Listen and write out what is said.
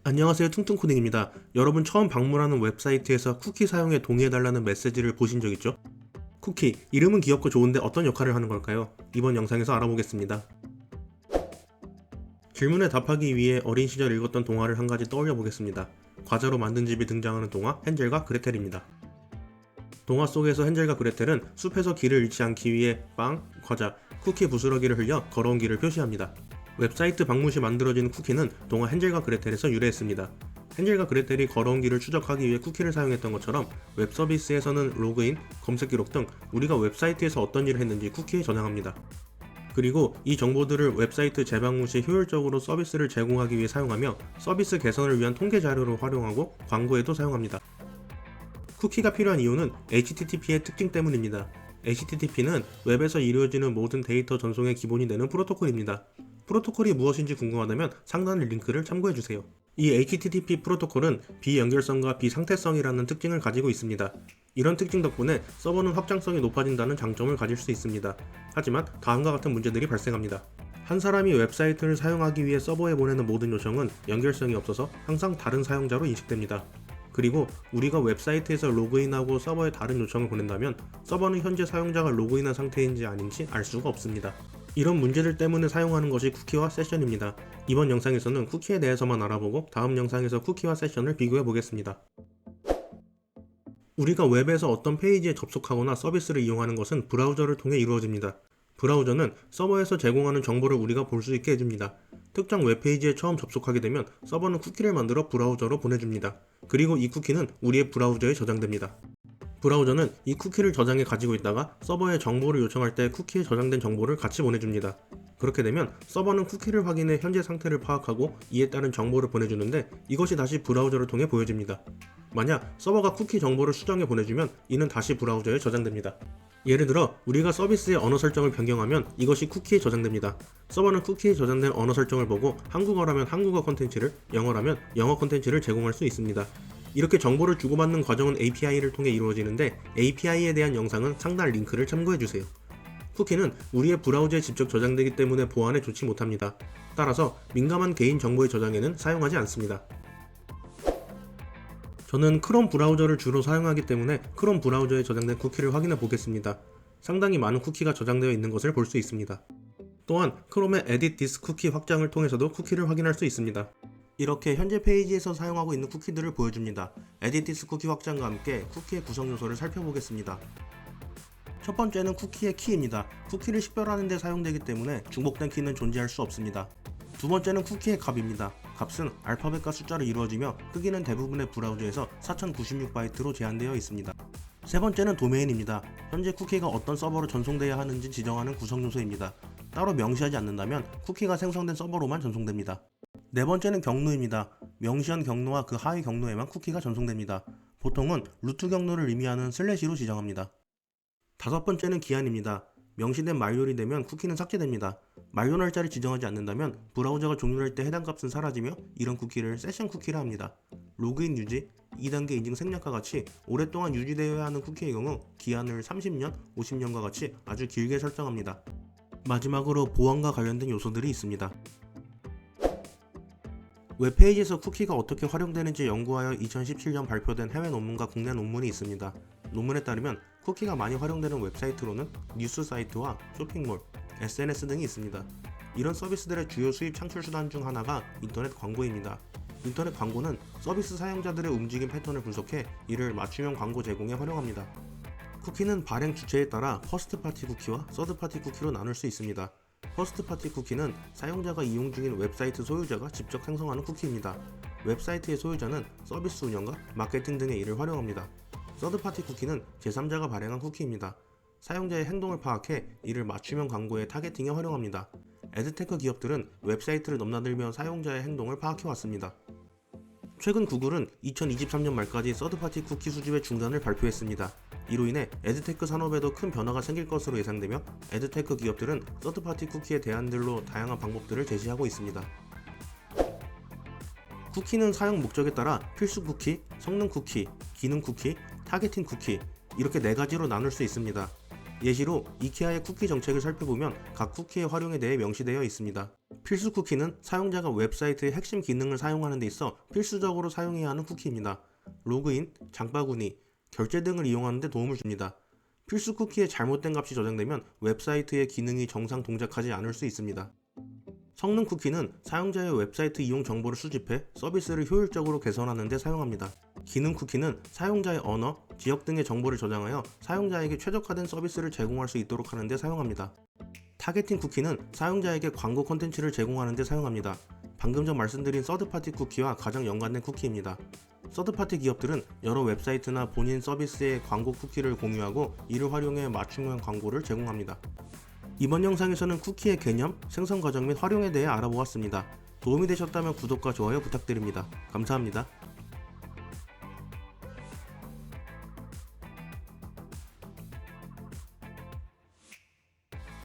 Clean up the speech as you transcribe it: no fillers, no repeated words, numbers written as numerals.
안녕하세요, 퉁퉁코딩입니다. 여러분 처음 방문하는 웹사이트에서 쿠키 사용에 동의해달라는 메시지를 보신 적 있죠? 쿠키, 이름은 귀엽고 좋은데 어떤 역할을 하는 걸까요? 이번 영상에서 알아보겠습니다. 질문에 답하기 위해 어린 시절 읽었던 동화를 한 가지 떠올려 보겠습니다. 과자로 만든 집이 등장하는 동화 헨젤과 그레텔입니다. 동화 속에서 헨젤과 그레텔은 숲에서 길을 잃지 않기 위해 빵, 과자, 쿠키 부스러기를 흘려 걸어온 길을 표시합니다. 웹사이트 방문 시 만들어진 쿠키는 동화 헨젤과 그레텔에서 유래했습니다. 헨젤과 그레텔이 걸어온 길을 추적하기 위해 쿠키를 사용했던 것처럼 웹 서비스에서는 로그인, 검색 기록 등 우리가 웹사이트에서 어떤 일을 했는지 쿠키에 저장합니다. 그리고 이 정보들을 웹사이트 재방문 시 효율적으로 서비스를 제공하기 위해 사용하며 서비스 개선을 위한 통계 자료로 활용하고 광고에도 사용합니다. 쿠키가 필요한 이유는 HTTP의 특징 때문입니다. HTTP는 웹에서 이루어지는 모든 데이터 전송의 기본이 되는 프로토콜입니다. 프로토콜이 무엇인지 궁금하다면 상단 링크를 참고해주세요. 이 HTTP 프로토콜은 비연결성과 비상태성이라는 특징을 가지고 있습니다. 이런 특징 덕분에 서버는 확장성이 높아진다는 장점을 가질 수 있습니다. 하지만 다음과 같은 문제들이 발생합니다. 한 사람이 웹사이트를 사용하기 위해 서버에 보내는 모든 요청은 연결성이 없어서 항상 다른 사용자로 인식됩니다. 그리고 우리가 웹사이트에서 로그인하고 서버에 다른 요청을 보낸다면 서버는 현재 사용자가 로그인한 상태인지 아닌지 알 수가 없습니다. 이런 문제들 때문에 사용하는 것이 쿠키와 세션입니다. 이번 영상에서는 쿠키에 대해서만 알아보고 다음 영상에서 쿠키와 세션을 비교해 보겠습니다. 우리가 웹에서 어떤 페이지에 접속하거나 서비스를 이용하는 것은 브라우저를 통해 이루어집니다. 브라우저는 서버에서 제공하는 정보를 우리가 볼 수 있게 해줍니다. 특정 웹페이지에 처음 접속하게 되면 서버는 쿠키를 만들어 브라우저로 보내줍니다. 그리고 이 쿠키는 우리의 브라우저에 저장됩니다. 브라우저는 이 쿠키를 저장해 가지고 있다가 서버에 정보를 요청할 때 쿠키에 저장된 정보를 같이 보내줍니다. 그렇게 되면 서버는 쿠키를 확인해 현재 상태를 파악하고 이에 따른 정보를 보내주는데 이것이 다시 브라우저를 통해 보여집니다. 만약 서버가 쿠키 정보를 수정해 보내주면 이는 다시 브라우저에 저장됩니다. 예를 들어 우리가 서비스의 언어 설정을 변경하면 이것이 쿠키에 저장됩니다. 서버는 쿠키에 저장된 언어 설정을 보고 한국어라면 한국어 콘텐츠를, 영어라면 영어 콘텐츠를 제공할 수 있습니다. 이렇게 정보를 주고받는 과정은 API를 통해 이루어지는데 API에 대한 영상은 상단 링크를 참고해주세요. 쿠키는 우리의 브라우저에 직접 저장되기 때문에 보안에 좋지 못합니다. 따라서 민감한 개인 정보의 저장에는 사용하지 않습니다. 저는 크롬 브라우저를 주로 사용하기 때문에 크롬 브라우저에 저장된 쿠키를 확인해 보겠습니다. 상당히 많은 쿠키가 저장되어 있는 것을 볼 수 있습니다. 또한 크롬의 Edit This Cookie 확장을 통해서도 쿠키를 확인할 수 있습니다. 이렇게 현재 페이지에서 사용하고 있는 쿠키들을 보여줍니다. Edit This Cookie 확장과 함께 쿠키의 구성 요소를 살펴보겠습니다. 첫 번째는 쿠키의 키입니다. 쿠키를 식별하는 데 사용되기 때문에 중복된 키는 존재할 수 없습니다. 두 번째는 쿠키의 값입니다. 값은 알파벳과 숫자로 이루어지며 크기는 대부분의 브라우저에서 4096바이트로 제한되어 있습니다. 세 번째는 도메인입니다. 현재 쿠키가 어떤 서버로 전송되어야 하는지 지정하는 구성 요소입니다. 따로 명시하지 않는다면 쿠키가 생성된 서버로만 전송됩니다. 네 번째는 경로입니다. 명시한 경로와 그 하위 경로에만 쿠키가 전송됩니다. 보통은 루트 경로를 의미하는 슬래시로 지정합니다. 다섯 번째는 기한입니다. 명시된 만료일이 되면 쿠키는 삭제됩니다. 만료 날짜를 지정하지 않는다면 브라우저가 종료할 때 해당 값은 사라지며 이런 쿠키를 세션 쿠키라 합니다. 로그인 유지, 2단계 인증 생략과 같이 오랫동안 유지되어야 하는 쿠키의 경우 기한을 30년, 50년과 같이 아주 길게 설정합니다. 마지막으로 보안과 관련된 요소들이 있습니다. 웹페이지에서 쿠키가 어떻게 활용되는지 연구하여 2017년 발표된 해외 논문과 국내 논문이 있습니다. 논문에 따르면 쿠키가 많이 활용되는 웹사이트로는 뉴스 사이트와 쇼핑몰, SNS 등이 있습니다. 이런 서비스들의 주요 수입 창출 수단 중 하나가 인터넷 광고입니다. 인터넷 광고는 서비스 사용자들의 움직임 패턴을 분석해 이를 맞춤형 광고 제공에 활용합니다. 쿠키는 발행 주체에 따라 퍼스트 파티 쿠키와 서드 파티 쿠키로 나눌 수 있습니다. 퍼스트 파티 쿠키는 사용자가 이용 중인 웹사이트 소유자가 직접 생성하는 쿠키입니다. 웹사이트의 소유자는 서비스 운영과 마케팅 등의 일을 활용합니다. 서드 파티 쿠키는 제3자가 발행한 쿠키입니다. 사용자의 행동을 파악해 이를 맞춤형 광고의 타겟팅에 활용합니다. 에드테크 기업들은 웹사이트를 넘나들며 사용자의 행동을 파악해 왔습니다. 최근 구글은 2023년 말까지 서드파티 쿠키 수집의 중단을 발표했습니다. 이로 인해 에드테크 산업에도 큰 변화가 생길 것으로 예상되며 에드테크 기업들은 서드파티 쿠키의 대안들로 다양한 방법들을 제시하고 있습니다. 쿠키는 사용 목적에 따라 필수 쿠키, 성능 쿠키, 기능 쿠키, 타겟팅 쿠키 이렇게 4가지로 나눌 수 있습니다. 예시로 이케아의 쿠키 정책을 살펴보면 각 쿠키의 활용에 대해 명시되어 있습니다. 필수 쿠키는 사용자가 웹사이트의 핵심 기능을 사용하는 데 있어 필수적으로 사용해야 하는 쿠키입니다. 로그인, 장바구니, 결제 등을 이용하는 데 도움을 줍니다. 필수 쿠키에 잘못된 값이 저장되면 웹사이트의 기능이 정상 동작하지 않을 수 있습니다. 성능 쿠키는 사용자의 웹사이트 이용 정보를 수집해 서비스를 효율적으로 개선하는 데 사용합니다. 기능 쿠키는 사용자의 언어, 지역 등의 정보를 저장하여 사용자에게 최적화된 서비스를 제공할 수 있도록 하는 데 사용합니다. 타겟팅 쿠키는 사용자에게 광고 콘텐츠를 제공하는 데 사용합니다. 방금 전 말씀드린 서드파티 쿠키와 가장 연관된 쿠키입니다. 서드파티 기업들은 여러 웹사이트나 본인 서비스의 광고 쿠키를 공유하고 이를 활용해 맞춤형 광고를 제공합니다. 이번 영상에서는 쿠키의 개념, 생성 과정 및 활용에 대해 알아보았습니다. 도움이 되셨다면 구독과 좋아요 부탁드립니다. 감사합니다.